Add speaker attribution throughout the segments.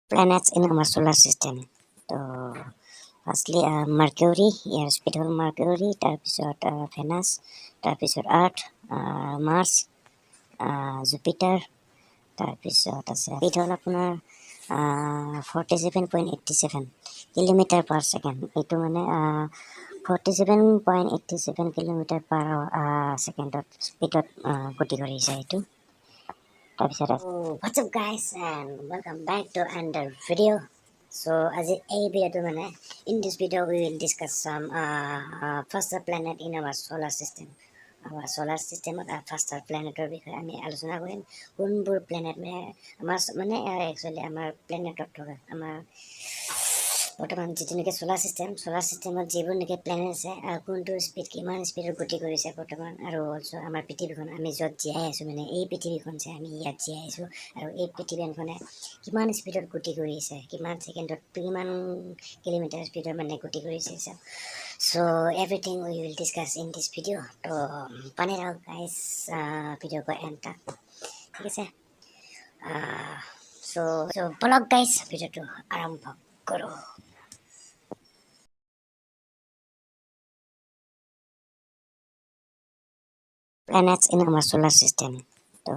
Speaker 1: planets in our solar system. So, firstly, Mercury, year speed হ'ল Mercury, তাৰপিছত Venus, তাৰপিছত Earth, Mars, Jupiter, তাৰপিছত আছে speed হ'ল আপোনাৰ 47.87 কিলোমিটাৰ পাৰ ছেকেণ্ড। এইটো মানে 47.87 কিলোমিটাৰ পাৰ ছেকেণ্ডত স্পীডত গতি কৰিছে এইটো। What's up guys and welcome back to another video. So as a video in this video we will discuss some faster planet in our solar system. Our solar system faster planet বিষয়ে আমি আলোচনা কৰিম। কোনবোৰ planet আমাৰ actually আমাৰ planet আমাৰ বৰ্তমান যিটো নেকি সোলাৰ চিষ্টেমত যিবোৰ নেকি প্লেনেট আছে কোনটো স্পীড কিমান স্পীডত গতি কৰিছে বৰ্তমান, আৰু অলছো আমাৰ পৃথিৱীখন আমি য'ত জীয়াই আছোঁ এই পৃথিৱীখন যে আমি ইয়াত জীয়াই আছোঁ আৰু এই পৃথিৱীখনে কিমান স্পীডত গতি কৰিছে, কিমান ছেকেণ্ডত কিমান কিলোমিটাৰ স্পীডত গতি কৰিছে। So everything we will discuss in this video. তো পানে ৰাও গাইজ ভিডিঅ' को এণ্ড তক, ঠিক আছে। so বলক গাইজ ভিডিঅ'টো আৰম্ভ কৰোঁ। Planets in our solar system. So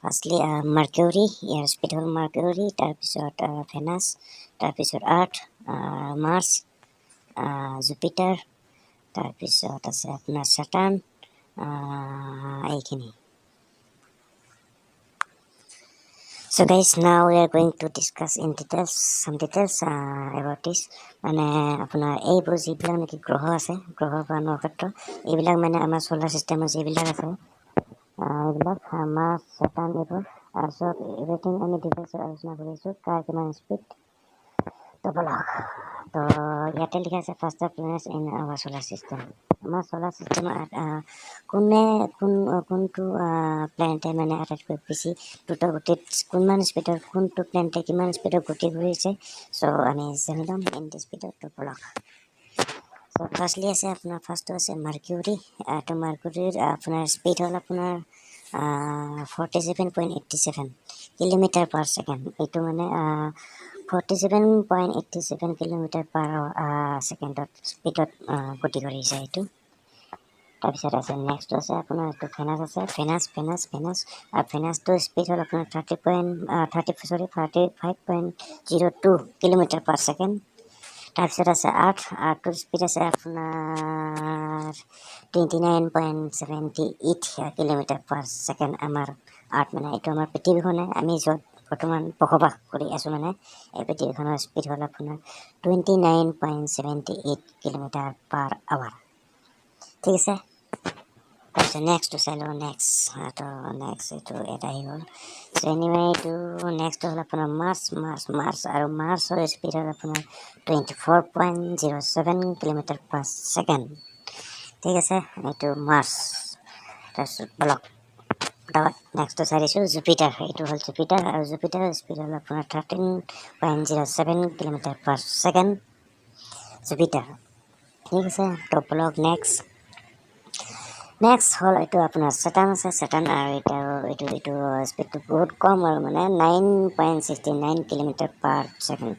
Speaker 1: firstly Mercury, year speed হ'ল Mercury, তাৰপিছত Venus, তাৰপিছত Earth, Mars, Jupiter, তাৰপিছত আছে আপোনাৰ Saturn, এইখিনি। So guys, now we are going to discuss in details some details about this. আপোনাৰ এইবোৰ যিবিলাক নেকি গ্ৰহ আছে, গ্ৰহ বা নক্ষত্ৰ, এইবিলাক আমাৰ সোলাৰ চিষ্টেমত যিবিলাক আছে এইবিলাক মাৰ্চ, চেটাৰ্ণ, এইবোৰ চব এভৰিথিং আমি ডিটেইলছত আলোচনা কৰিছোঁ। কাৰ কিমান স্পীড তো বলক। তো ইয়াতে লিখা আছে first planets in our solar system. আমাৰ সোলাৰ চিষ্টেমত কোনটো প্লেনেটে আটাইতকৈ বেছি দ্ৰুত গতিত কিমান স্পীডত কোনটো প্লেনেটে কিমান স্পীডত গতি কৰিছে। চ' আমি জানি ল'ম ইন দিছ স্পীডত। তো বলক। চ' ফাৰ্ষ্টলি আছে আপোনাৰ ফাৰ্ষ্টটো আছে মাৰ্কিউৰী। তো মাৰ্কিউৰীৰ আপোনাৰ স্পীড হ'ল আপোনাৰ 47.87 কিলোমিটাৰ পাৰ ছেকেণ্ড। এইটো 47.87 কিলোমিটাৰ পাৰ ছেকেণ্ডত স্পীডত গতি কৰিছে এইটো। তাৰপিছত আছে নেক্সট আছে আপোনাৰ এইটো ভেনাছ আছে, ভেনাছ আৰু ভেনাছটো স্পীড হ'ল আপোনাৰ 35.02 কিলোমিটাৰ পাৰ ছেকেণ্ড। তাৰপিছত আছে আৰ্থটোৰ স্পীড আছে আপোনাৰ 29.78 কিলোমিটাৰ পাৰ ছেকেণ্ড। আমাৰ আৰ্থ এইটো আমাৰ পৃথিৱীখনে আমি য'ত বৰ্তমান বসবাস কৰি আছোঁ এই পৃথিৱীখনৰ স্পীড হ'ল আপোনাৰ 29.78 কিলোমিটাৰ পাৰ আৱাৰ, ঠিক আছে। তাৰপিছত নেক্সটটো চাই লওঁ। নেক্সট এইটো এটা আহি গ'ল। চ' এনিৱে এইটো নেক্সট হ'ল আপোনাৰ মাৰ্চ আৰু মাৰ্চৰ স্পীড হ'ল আপোনাৰ 24.07 কিলোমিটাৰ পাৰ ছেকেণ্ড, ঠিক আছে। এইটো মাৰ্চ। তাৰপিছত বলক নেক্সটটো চাই দিছোঁ জুপিটাৰ। এইটো হ'ল জুপিটাৰ আৰু জুপিটাৰৰ স্পীড হ'ল আপোনাৰ 13.07 কিলোমিটাৰ পাৰ ছেকেণ্ড, জুপিটাৰ, ঠিক আছে। তো বলক নেক্সট হ'ল এইটো আপোনাৰ চেটাৰ্ণ আছে। চেটাৰ্ণ আৰু এইটো স্পীডটো বহুত কম আৰু 9.69 কিলোমিটাৰ পাৰ ছেকেণ্ড।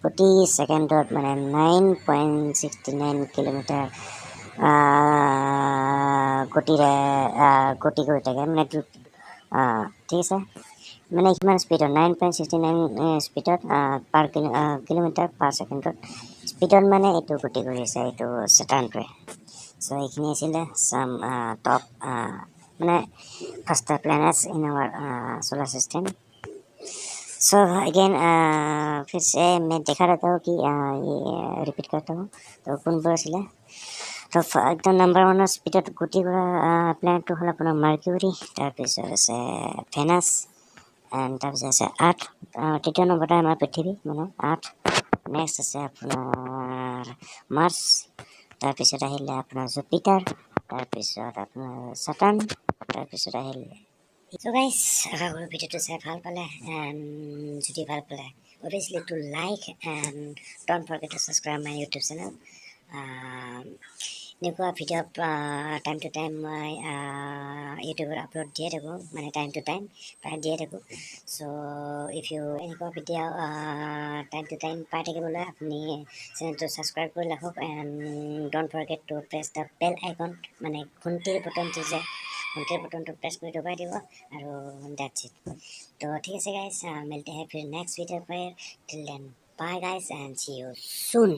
Speaker 1: প্ৰতি ছেকেণ্ডত 9.69 কিলোমিটাৰ গতিৰে গতি কৰি থাকে ঠিক আছে। কিমান স্পীডত 9.69 স্পীডত পাৰ কিলোমিটাৰ পাৰ ছেকেণ্ডত স্পীডত এইটো গতি কৰিছে এইটো চেটাৰ্ণটোৱে। চ' এইখিনি আছিলে some top first planets in our solar system. So again फिर से मैं देखा रहता हूँ कि ये रिपीट करता हूँ। तो কোনবোৰ আছিলে, তো একদম নাম্বাৰ ওৱানৰ স্পীডত গতি কৰা প্লেনেটটো হ'ল আপোনাৰ মাৰ্কিউৰী, তাৰপিছত আছে ভেনাছ, এণ্ড তাৰপিছত আছে আৰ্থ, তৃতীয় নম্বৰতে আমাৰ পৃথিৱী আৰ্থ। নেক্সট আছে আপোনাৰ মাৰ্চ, তাৰপিছত আহিলে আপোনাৰ জুপিটাৰ, তাৰপিছত আপোনাৰ চেটাৰ্ণ, তাৰপিছত আহিলে। চ' গাইজ আশা কৰোঁ ভিডিঅ'টো চাই ভাল পালে, এণ্ড যদি ভাল পালে অভিয়াছলি to like and don't forget to subscribe my YouTube channel. এনেকুৱা ভিডিঅ' টাইম টু টাইম মই ইউটিউবত আপলোড দিয়ে থাকোঁ মানে টাইম টু টাইম প্ৰায় দিয়ে থাকোঁ চ' ইফ ইউ এনেকুৱা ভিডিঅ' টাইম টু টাইম পাই থাকিবলৈ আপুনি চেনেলটো ছাবস্ক্ৰাইব কৰি ৰাখক and don't forget to press the bell icon মানে ঘণ্টিৰ বটনটো যে ঘণ্টিৰ বটনটো প্ৰেছ কৰি দবাই দিব আৰু দ্যাটছ ইট তো ঠিক আছে গাইজ মিলতে हैं फिर नेक्स्ट वीडियो पर till then bye guys and see you soon